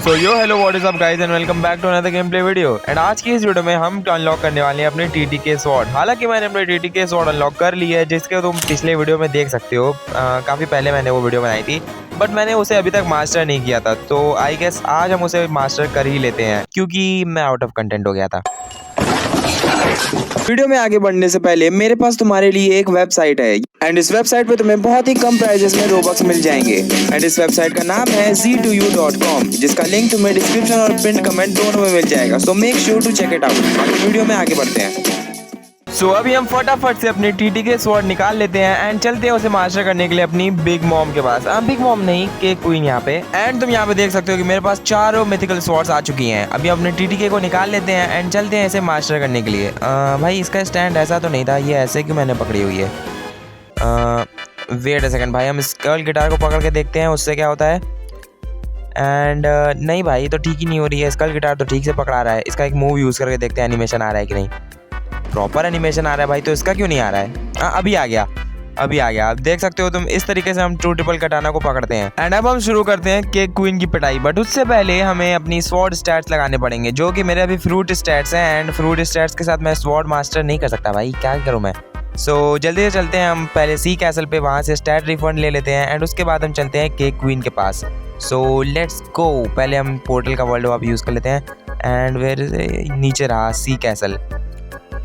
So yo hello what is up guys and welcome back to another game play video. And आज की इस video में हम unlock करने वाले हैं अपने TTK स्वॉर्ड। हालांकि मैंने अपने TTK स्वॉर्ड अनलॉक कर ली है, जिसके तुम पिछले वीडियो में देख सकते हो। काफ़ी पहले मैंने वो वीडियो बनाई थी, बट मैंने उसे अभी तक मास्टर नहीं किया था। तो आई गेस आज हम उसे मास्टर कर ही लेते हैं, क्योंकि मैं आउट ऑफ कंटेंट हो गया था। वीडियो में आगे बढ़ने से पहले मेरे पास तुम्हारे लिए एक वेबसाइट है, एंड इस वेबसाइट पे तुम्हें बहुत ही कम प्राइजेस में रोबक्स मिल जाएंगे। एंड इस वेबसाइट का नाम है z2u.com, जिसका लिंक तुम्हें डिस्क्रिप्शन और पिन कमेंट दोनों में मिल जाएगा। So make sure to check it out. Video में आगे बढ़ते हैं। सो अभी हम फटाफट से अपनी TTK स्वॉर्ड निकाल लेते हैं एंड चलते हैं उसे मास्टर करने के लिए अपनी बिग मॉम के पास। बिग मॉम नहीं, केक क्वीन यहाँ पे। एंड तुम यहाँ पे देख सकते हो कि मेरे पास चारों मिथिकल स्वॉर्ड्स आ चुकी हैं। अभी अपने TTK को निकाल लेते हैं एंड चलते हैं इसे मास्टर करने के लिए। भाई इसका स्टैंड ऐसा तो नहीं था, ये ऐसे क्यों मैंने पकड़ी हुई है। वेट अ सेकंड भाई, हम स्कल गिटार को पकड़ के देखते हैं उससे क्या होता है। एंड नहीं भाई, तो ठीक ही नहीं हो रही है। स्कल गिटार तो ठीक से पकड़ा रहा है। इसका एक मूव यूज़ करके देखते हैं एनिमेशन आ रहा है कि नहीं। प्रॉपर एनिमेशन आ रहा है भाई, तो इसका क्यों नहीं आ रहा है। अभी आ गया, अभी आ गया। अब देख सकते हो तुम, इस तरीके से हम ट्रू ट्रिपल कटाना को पकड़ते हैं। एंड अब हम शुरू करते हैं केक क्वीन की पिटाई। बट उससे पहले हमें अपनी स्वॉर्ड स्टैट्स लगाने पड़ेंगे, जो कि मेरे अभी फ्रूट स्टैट्स हैं। एंड फ्रूट स्टैट्स के साथ मैं स्वॉर्ड मास्टर नहीं कर सकता भाई, क्या करूँ मैं। सो जल्दी से चलते हैं हम पहले सी कैसल पे, वहाँ से स्टैट रिफंड ले लेते हैं। एंड उसके बाद हम चलते हैं केक क्वीन के पास। So let's go. पहले हम पोर्टल का वर्ल्ड वाप यूज़ कर लेते हैं। एंड वेर नीचे रहा सी कैसल।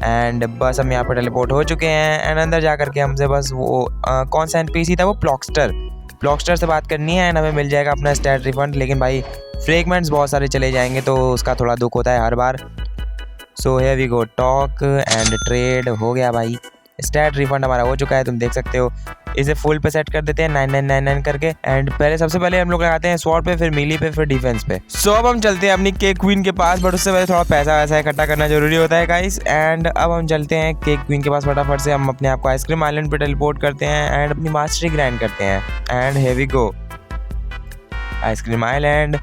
एंड बस हम यहाँ पर टेलीपोर्ट हो चुके हैं। एंड अंदर जा करके हमसे बस वो कौन सा NPC था, वो प्लॉक्स्टर से बात करनी है। एंड हमें मिल जाएगा अपना स्टैट रिफंड। लेकिन भाई फ्रेगमेंट्स बहुत सारे चले जाएंगे, तो उसका थोड़ा दुख होता है हर बार। So here we go, talk and trade हो गया भाई। स्टैट रिफंड हमारा हो चुका है, तुम देख सकते हो। इसे फुल पे सेट कर देते हैं 9999 करके। एंड सबसे पहले हम लोग लगाते हैं स्वॉर्ड पे, फिर मीली पे, फिर डिफेंस पे। सो अब हम चलते हैं अपनी केक क्वीन के पास, बट उससे पहले थोड़ा पैसा वैसा इकट्ठा करना जरूरी होता है गाइस। एंड अब हम चलते हैं केक क्वीन के पास फटाफट से। हम अपने आप को आइसक्रीम आइलैंड पे टेलीपोर्ट करते हैं एंड अपनी मास्टरी ग्राइंड करते हैं। And here we go, ice cream island.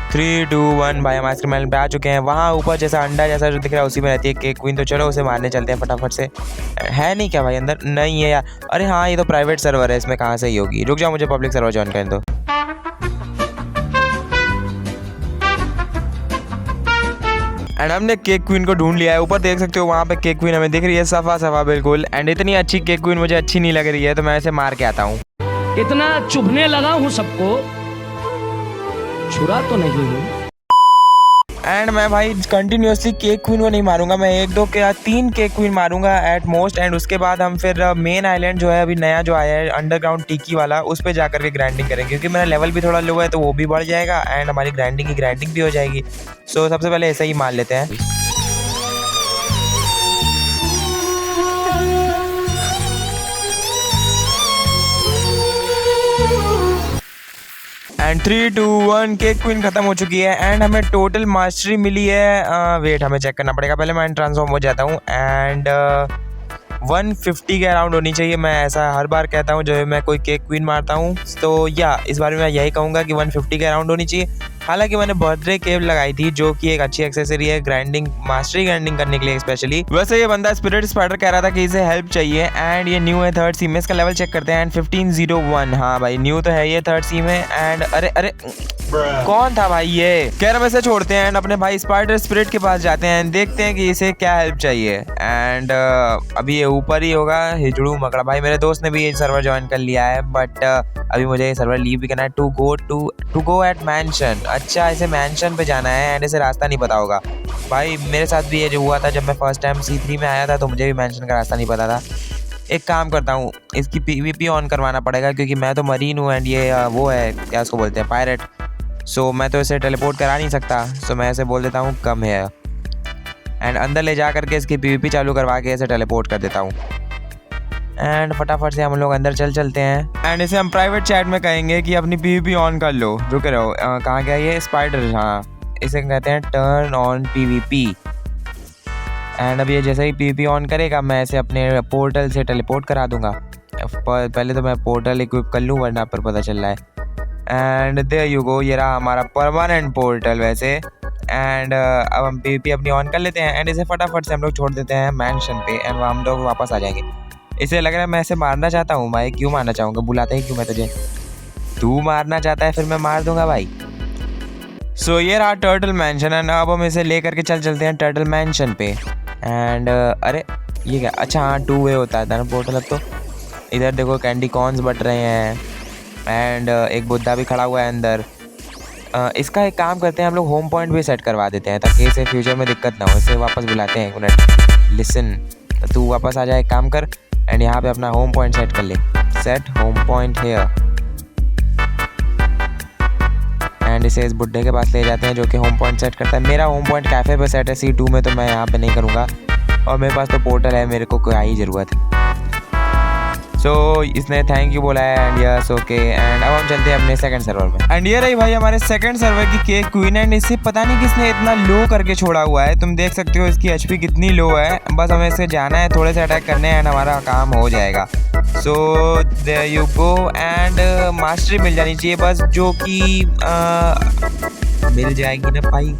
3 2 1 भाई, हम आइसक्रीम आइलैंड पे आ चुके हैं। वहाँ ऊपर जैसा अंडा जैसा जो दिख रहा है उसी में रहती है केक क्वीन। तो चलो उसे मारने चलते हैं फटाफट से। है नहीं क्या भाई अंदर? नहीं है यार। अरे हाँ, ये तो प्राइवेट सर्वर है, इसमें कहाँ से ही होगी। रुक जाओ, मुझे पब्लिक सर्वर ज्वाइन करने दो। एंड हमने केक क्वीन को ढूंढ लिया है। ऊपर देख सकते हो, वहाँ पे केक क्वीन हमें दिख रही है सफा सफा बिल्कुल। एंड इतनी अच्छी केक क्वीन मुझे अच्छी नहीं लग रही है, तो मैं इसे मार के आता हूँ। इतना चुभने लगा हूँ सबको, छुरा तो नहीं हूँ। एंड मैं भाई कंटिन्यूसली केक क्वीन को नहीं मारूंगा, मैं 1 2 क्या 3 केक क्वीन मारूंगा एट मोस्ट। एंड उसके बाद हम फिर मेन आइलैंड जो है अभी नया जो आया है अंडरग्राउंड टिकी वाला, उस पर जाकर के ग्राइंडिंग करेंगे, क्योंकि मेरा लेवल भी थोड़ा लो है, तो वो भी बढ़ जाएगा एंड हमारी ग्राइंडिंग की ग्राइंडिंग भी हो जाएगी। सो सबसे पहले ऐसे ही मार लेते हैं। एंड 3 2 1 केक क्वीन खत्म हो चुकी है। एंड हमें टोटल मास्टरी मिली है। वेट, हमें चेक करना पड़ेगा पहले। मैं ट्रांसफॉर्म हो जाता हूँ। एंड 150 के अराउंड होनी चाहिए। मैं ऐसा हर बार कहता हूँ जब मैं कोई केक क्वीन मारता हूँ, तो या इस बार मैं यही कहूँगा कि 150 के अराउंड होनी चाहिए। हालांकि मैंने बर्थडे केव लगाई थी, जो कि एक अच्छी एक्सेसरी है ग्राइंडिंग, मास्टरी ग्राइंडिंग करने के लिए स्पेशली। वैसे ये बंदा स्पिरिट स्पाइडर कह रहा था कि इसे हेल्प चाहिए। एंड ये न्यू है 3rd सी में। इसका लेवल चेक करते हैं। एंड 1501, हाँ भाई न्यू तो है ये 3rd सी में। एंड अरे कौन था भाई ये? कह रहा, इसे छोड़ते हैं एंड अपने भाई स्पाइडर स्पिरिट के पास जाते हैं। देखते हैं कि इसे क्या हेल्प चाहिए। एंड अभी ये ऊपर ही होगा, हिजड़ू मकड़ा। भाई मेरे दोस्त ने भी ये सर्वर ज्वाइन कर लिया है, बट अभी मुझे ये सर्वर लीव भी करना है। To go at mansion. अच्छा, इसे मैंशन पे जाना है एंड इसे रास्ता नहीं पता होगा। भाई मेरे साथ भी ये जो हुआ था, जब मैं फर्स्ट टाइम C3 में आया था, तो मुझे भी मैंशन का रास्ता नहीं पता था। एक काम करता हूँ, इसकी PvP ऑन करवाना पड़ेगा, क्योंकि मैं तो मरीन हूँ एंड ये वो है, क्या उसको बोलते हैं, पायरेट। सो मैं तो इसे टेलीपोर्ट करा नहीं सकता। सो मैं इसे बोल देता हूँ कम है, एंड अंदर ले जा करके इसकी PvP चालू करवा के इसे टेलीपोर्ट कर देता हूँ। एंड फटाफट से हम लोग अंदर चलते हैं। एंड इसे हम प्राइवेट चैट में कहेंगे कि अपनी PvP ऑन कर लो। रुके रहो, कहाँ गया ये स्पाइडर? हाँ, इसे कहते हैं टर्न ऑन PvP। एंड अब ये जैसे ही PvP ऑन करेगा, मैं इसे अपने पोर्टल से टेलीपोर्ट करा दूंगा। पहले तो मैं पोर्टल इक्विप कर लूँ, वरना पर पता चल रहा है। एंड देयर यू गो, ये रहा हमारा परमानेंट पोर्टल वैसे। एंड अब हम PvP अपनी ऑन कर लेते हैं एंड इसे फटाफट से हम लोग छोड़ देते हैं मैंशन पे। एंड हम लोग वापस आ जाएंगे। इसे लग रहा है मैं इसे मारना चाहता हूँ भाई। क्यों मारना चाहूँगा, बुलाते ही क्यों मैं तुझे? तू मारना चाहता है, फिर मैं मार दूंगा भाई। सो ये रहा टर्टल मैंशन एंड अब हम इसे लेकर के चलते हैं टर्टल मैंशन पे। एंड अरे ये क्या, अच्छा हाँ 2 वे होता है ना पोर्टल। अब तो इधर देखो कैंडी कॉर्न्स बट रहे हैं एंड एक बुद्धा भी खड़ा हुआ है अंदर। इसका एक काम करते हैं, हम लोग होम पॉइंट भी सेट करवा देते हैं ताकि इसे फ्यूचर में दिक्कत ना हो। इसे वापस बुलाते हैं, एक मिनट लिसन, तू वापस आ जाए, एक काम कर एंड यहाँ पे अपना होम पॉइंट सेट कर ले। Set home point here and इसे इस बुड्ढे के पास ले जाते हैं जो कि होम पॉइंट सेट करता है। मेरा होम पॉइंट कैफ़े पे सेट है C2 में, तो मैं यहाँ पे नहीं करूँगा और मेरे पास तो पोर्टल है, मेरे को क्या ही ज़रूरत है। सो इसने थैंक यू बोला है एंड यस ओके। एंड अब हम चलते हैं अपने सेकंड सर्वर में। एंड ये रही भाई हमारे सेकंड सर्वर की केक क्वीन एंड इसे पता नहीं किसने इतना लो करके छोड़ा हुआ है। तुम देख सकते हो इसकी HP कितनी लो है। बस हमें इसे जाना है, थोड़े से अटैक करने हैं एंड हमारा काम हो जाएगा। So there you go and mastery मिल जानी चाहिए बस, जो कि मिल जाएगी ना भाई,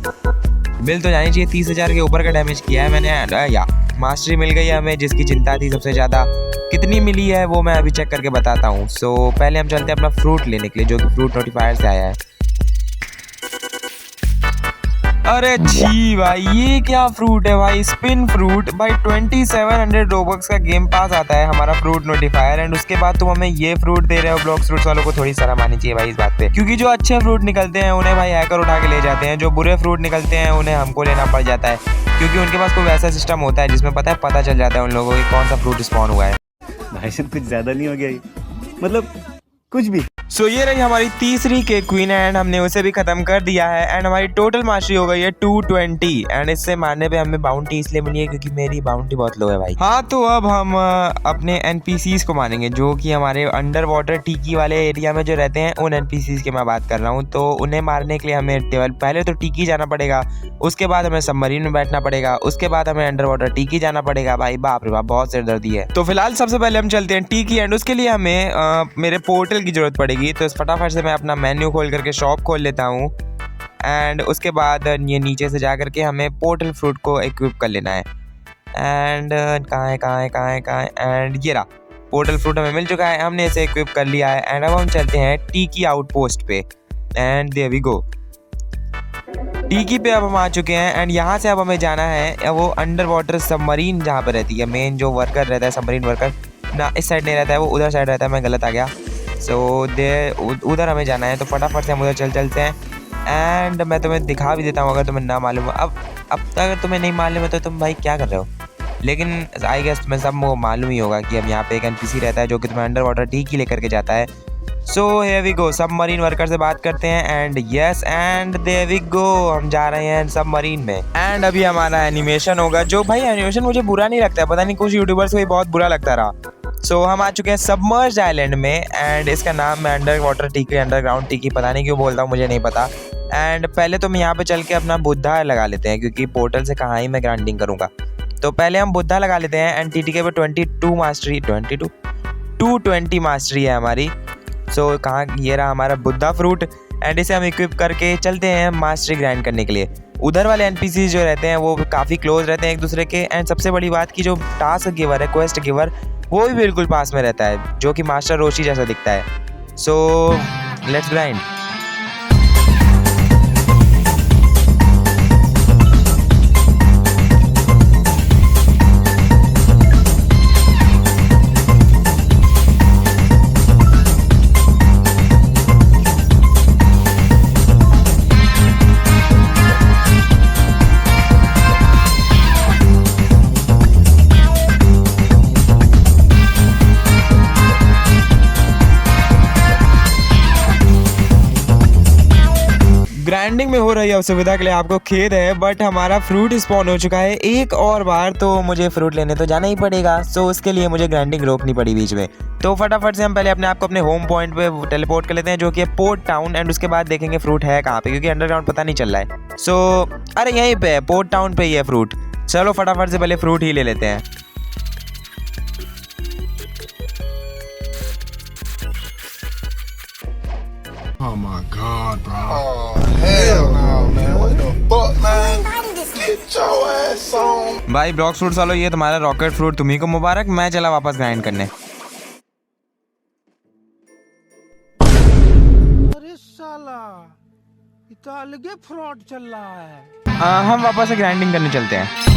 मिल तो जानी चाहिए। 30,000 के ऊपर का डैमेज किया है मैंने या मास्टरी मिल गई है हमें, जिसकी चिंता थी सबसे ज़्यादा। कितनी मिली है वो मैं अभी चेक करके बताता हूँ। सो पहले हम चलते हैं अपना फ्रूट लेने के लिए, जो कि फ्रूट नोटिफायर से आया है। अरे जी भाई ये क्या फ्रूट है भाई, स्पिन फ्रूट भाई। 2700 रोबक्स का गेम पास आता है हमारा फ्रूट नोटिफायर एंड उसके बाद तुम हमें ये फ्रूट दे रहे हो। ब्लॉक्स फ्रूट्स वालों को थोड़ी शर्म आनी चाहिए भाई इस बात पे, क्योंकि जो अच्छे फ्रूट निकलते हैं उन्हें भाई हैकर उठा के ले जाते हैं, जो बुरे फ्रूट निकलते हैं उन्हें हमको लेना पड़ जाता है, क्योंकि उनके पास कोई वैसा सिस्टम होता है जिसमें पता चल जाता है उन लोगों को कौन सा फ्रूट स्पॉन हुआ है। भाई साहब कुछ ज्यादा नहीं हो गया ये, मतलब कुछ भी। सो ये रही हमारी तीसरी केक क्वीन एंड हमने उसे भी खत्म कर दिया है एंड हमारी टोटल मास्टरी हो गई है 220 एंड इससे मारने पे हमें बाउंटी इसलिए मिली है क्योंकि मेरी बाउंटी बहुत लो है भाई। हाँ तो अब हम अपने NPCs को मारेंगे जो कि हमारे अंडर वाटर टीकी वाले एरिया में जो रहते हैं, उन NPCs की मैं बात कर रहा हूँ। तो उन्हें मारने के लिए हमें पहले तो टीकी जाना पड़ेगा, उसके बाद हमें सबमरीन में बैठना पड़ेगा, उसके बाद हमें अंडर वाटर टीकी जाना पड़ेगा। भाई बाप रे बाप बहुत सिरदर्दी है। तो फिलहाल सबसे पहले हम चलते हैं टीकी एंड उसके लिए हमें मेरे पोर्टल की जरूरत पड़ेगी। तो फटाफट से मैं अपना मेन्यू खोल करके शॉप खोल लेता हूँ एंड उसके बाद ये नीचे से जा करके हमें पोर्टल फ्रूट को इक्विप कर लेना है। एंड कहाँ है एंड ये रहा पोर्टल फ्रूट हमें मिल चुका है, हमने इसे इक्विप कर लिया है एंड अब हम चलते हैं टीकी आउटपोस्ट पे एंड देयर वी गो। टीकी पे अब हम आ चुके हैं एंड यहाँ से अब हमें जाना है वो अंडर वाटर सबमरीन जहाँ पे रहती है। मेन जो वर्कर रहता है सबमरीन वर्कर ना इस साइड नहीं रहता है, वो उधर साइड रहता है, मैं गलत आ गया। सो उधर हमें जाना है, तो फटाफट से हम उधर चलते हैं एंड मैं तुम्हें दिखा भी देता हूँ अगर तुम्हें ना मालूम। अब अगर तुम्हें नहीं मालूम है तो तुम भाई क्या कर रहे हो, लेकिन आई गेस तुम्हें सब मालूम ही होगा कि अब यहाँ पे एक NPC रहता है जो कि तुम्हें अंडर वाटर टीकी लेकर के जाता है। So here we go, submarine worker से बात करते हैं and yes and there we go, हम जा रहे हैं सबमरीन में एंड अभी हमारा एनिमेशन होगा, जो भाई एनिमेशन मुझे बुरा नहीं लगता है, पता नहीं कुछ यूट्यूबर्स को बहुत बुरा लगता रहा। सो हम आ चुके हैं सबमर्ज आइलैंड में एंड इसका नाम मैं अंडर वाटर टीकी अंडरग्राउंड टीकी पता नहीं क्यों बोलता हूँ, मुझे नहीं पता। एंड पहले तो हम यहाँ पे चल के अपना बुद्धा लगा लेते हैं क्योंकि पोर्टल से कहाँ ही मैं ग्राइंडिंग करूँगा। तो पहले हम बुद्धा लगा लेते हैं एंड TTK पे 22 मास्टरी 220 मास्टरी है हमारी। सो कहाँ ये रहा हमारा बुद्धा फ्रूट एंड इसे हम इक्विप करके चलते हैं मास्टरी ग्राइंड करने के लिए। उधर वाले NPCs जो रहते हैं वो काफ़ी क्लोज रहते हैं एक दूसरे के एंड सबसे बड़ी बात की जो टास्क गिवर है, क्वेस्ट गिवर, वो भी बिल्कुल पास में रहता है जो कि मास्टर रोशी जैसा दिखता है। So let's grind. ग्राइंडिंग में हो रही असुविधा के लिए आपको खेद है, बट हमारा फ्रूट स्पॉन हो चुका है एक और बार, तो मुझे फ्रूट लेने तो जाना ही पड़ेगा। सो उसके लिए मुझे ग्राइंडिंग रोकनी पड़ी बीच में। तो फटाफट से हम पहले अपने आप को अपने होम पॉइंट पे टेलीपोर्ट कर लेते हैं जो कि है पोर्ट टाउन एंड उसके बाद देखेंगे फ्रूट है कहाँ पे, क्योंकि अंडरग्राउंड पता नहीं चल रहा है। सो अरे यहीं पे है, पोर्ट टाउन पे ही है फ्रूट। चलो फटाफट से पहले फ्रूट ही ले लेते हैं। Oh my God, bro. Oh, hell no, man. What the fuck, man? Get your ass on. भाई ब्लॉक फ्रूट वालों, ये तुम्हारा रॉकेट फ्रूट तुम्ही को मुबारक। मैं चला वापस ग्राइंड करने। अरे साला, ये तो अलग फ्रॉड चल रहा है। हम वापस से ग्राइंडिंग करने चलते हैं।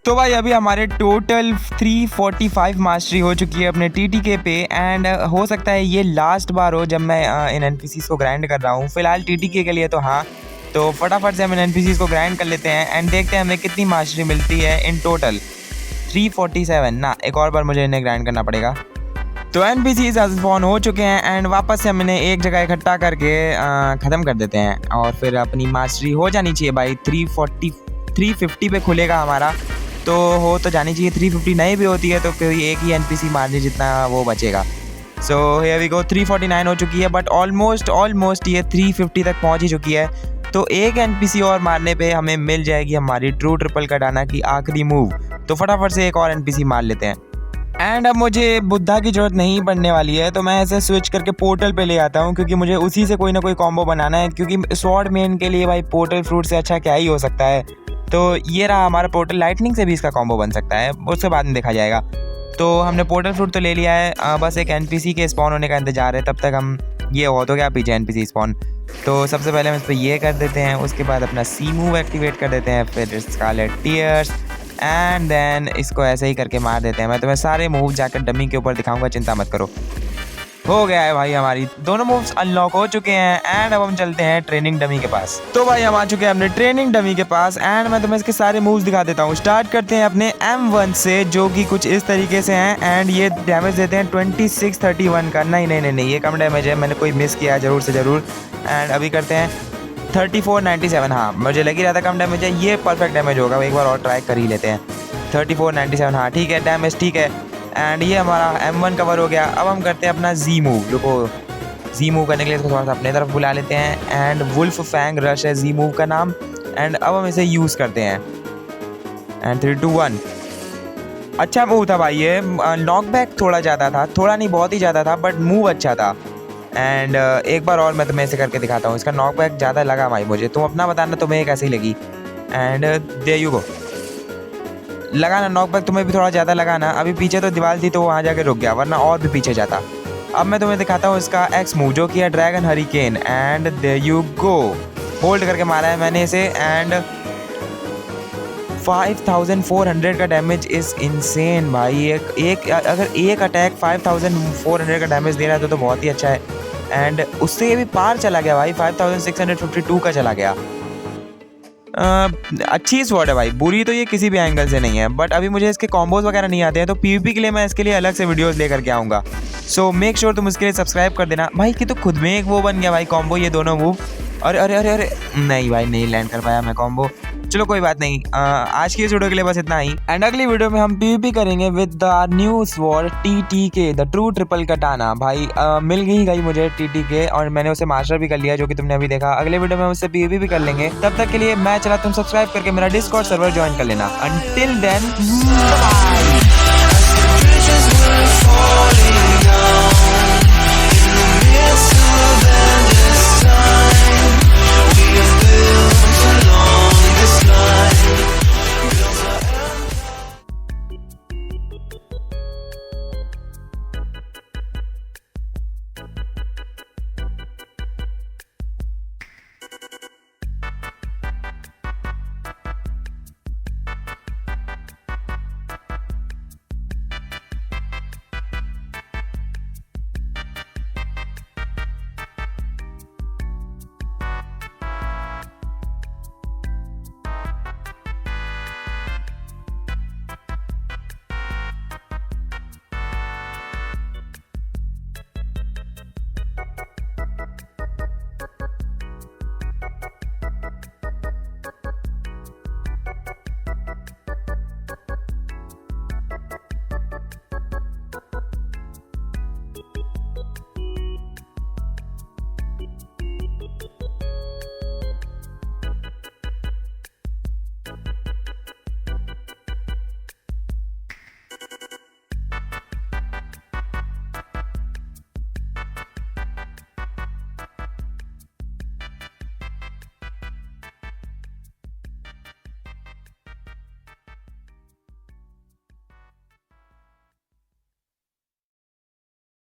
तो भाई अभी हमारे टोटल 345 मास्टरी हो चुकी है अपने TTK पे। एंड हो सकता है ये लास्ट बार हो जब मैं इन NPCs को ग्राइंड कर रहा हूँ। फिलहाल TTK के लिए तो हाँ, तो फटाफट से हम इन NPCs को ग्राइंड कर लेते हैं एंड देखते हैं हमें कितनी मास्टरी मिलती है इन टोटल। 347 ना, एक और बार मुझे इन्हें ग्राइंड करना पड़ेगा। तो NPCs स्पॉन हो चुके हैं एंड वापस से हम इन्हें एक जगह इकट्ठा करके ख़त्म कर देते हैं और फिर अपनी मास्टरी हो जानी चाहिए भाई। 350 पे खुलेगा हमारा, तो हो तो जानी चाहिए। 350 नहीं भी होती है तो कोई एक ही NPC मारने जितना वो बचेगा। सो हियर वी गो, 349 हो चुकी है बट ऑलमोस्ट ये 350 तक पहुंच ही चुकी है। तो एक NPC और मारने पे हमें मिल जाएगी हमारी ट्रू ट्रिपल कटाना की आखिरी मूव। तो फटाफट से एक और NPC मार लेते हैं। एंड अब मुझे बुद्धा की ज़रूरत नहीं पड़ने वाली है, तो मैं ऐसे स्विच करके पोर्टल पे ले आता हूँ क्योंकि मुझे उसी से कोई ना कोई कॉम्बो बनाना है। क्योंकि स्वॉर्ड मेन के लिए भाई पोर्टल फ्रूट से अच्छा क्या ही हो सकता है। तो ये रहा हमारा पोर्टल। लाइटनिंग से भी इसका कॉम्बो बन सकता है, उसके बाद में देखा जाएगा। तो हमने पोर्टल फ्रूट तो ले लिया है, बस एक NPC के स्पॉन होने का इंतजार है। तब तक हम ये हो तो क्या पीछे NPC स्पॉन। तो सबसे पहले हम इस पर ये कर देते हैं, उसके बाद अपना C मूव एक्टिवेट कर देते हैं, फिर स्कारलेट टीयर्स एंड देन इसको ऐसे ही करके मार देते हैं। मैं तुम्हें सारे मूव जाकर डमी के ऊपर दिखाऊंगा, चिंता मत करो। हो गया है भाई, हमारी दोनों मूव्स अनलॉक हो चुके हैं एंड अब हम चलते हैं ट्रेनिंग डमी के पास। तो भाई हम आ चुके हैं अपने ट्रेनिंग डमी के पास एंड मैं तुम्हें इसके सारे मूव्स दिखा देता हूँ। स्टार्ट करते हैं अपने M1 से, जो कि कुछ इस तरीके से हैं एंड ये डैमेज देते हैं 2631 का। नहीं, ये कम डैमेज है, मैंने कोई मिस किया है ज़रूर से ज़रूर। एंड अभी करते हैं 3497। हाँ, मुझे लग ही रहा था कम डैमेज है, ये परफेक्ट डैमेज होगा। एक बार और ट्राई कर ही लेते हैं। 3497, हाँ ठीक है, डैमेज ठीक है। एंड ये हमारा M1 कवर हो गया। अब हम करते हैं अपना Z मूव। रुको, Z मूव करने के लिए इसको थोड़ा सा अपने तरफ बुला लेते हैं एंड वुल्फ फैंग रश है Z मूव का नाम। एंड अब हम इसे यूज़ करते हैं एंड 3 2 1। अच्छा मूव था भाई ये। नॉकबैक थोड़ा ज़्यादा था, थोड़ा नहीं बहुत ही ज़्यादा था, बट मूव अच्छा था। एंड एक बार और मैं तुम्हें ऐसे करके दिखाता हूँ। इसका नॉकबैक ज़्यादा लगा भाई मुझे, तुम अपना बताना तुम्हें कैसी लगी। एंड देयर यू गो, लगाना नॉकबैक तुम्हें भी थोड़ा ज़्यादा लगाना। अभी पीछे तो दीवार थी तो वहाँ जाके रुक गया, वरना और भी पीछे जाता। अब मैं तुम्हें दिखाता हूँ इसका X मूव, जो कि है dragon hurricane. And there you go, hold करके मारा है मैंने इसे एंड 5400 का डैमेज इज़ इनसेन भाई। अगर एक अटैक 5400 का डैमेज दे रहा है तो बहुत ही अच्छा है। एंड उससे भी पार चला गया भाई, 5652 का चला गया। अच्छी स्वॉर्ड है भाई, बुरी तो ये किसी भी एंगल से नहीं है। बट अभी मुझे इसके कॉम्बोज वगैरह नहीं आते हैं, तो PvP के लिए मैं इसके लिए अलग से वीडियोस लेकर के आऊँगा। सो मेक श्योर तुम इसके लिए सब्सक्राइब कर देना भाई। कि तो खुद में एक वो बन गया भाई कॉम्बो, ये दोनों मूव। अरे नहीं भाई, नहीं लैंड कर पाया मैं कॉम्बो। चलो कोई बात नहीं, आज की इस वीडियो के लिए बस इतना ही। एंड अगली वीडियो में हम PvP करेंगे with the new sword TTK, the true triple कटाना। भाई मिल गई मुझे TTK और मैंने उसे मास्टर भी कर लिया, जो कि तुमने अभी देखा। अगले वीडियो में उससे PvP भी कर लेंगे। तब तक के लिए मैं चला, तुम सब्सक्राइब करके मेरा डिस्कॉर्ड सर्वर ज्वाइन कर लेना। Until then bye.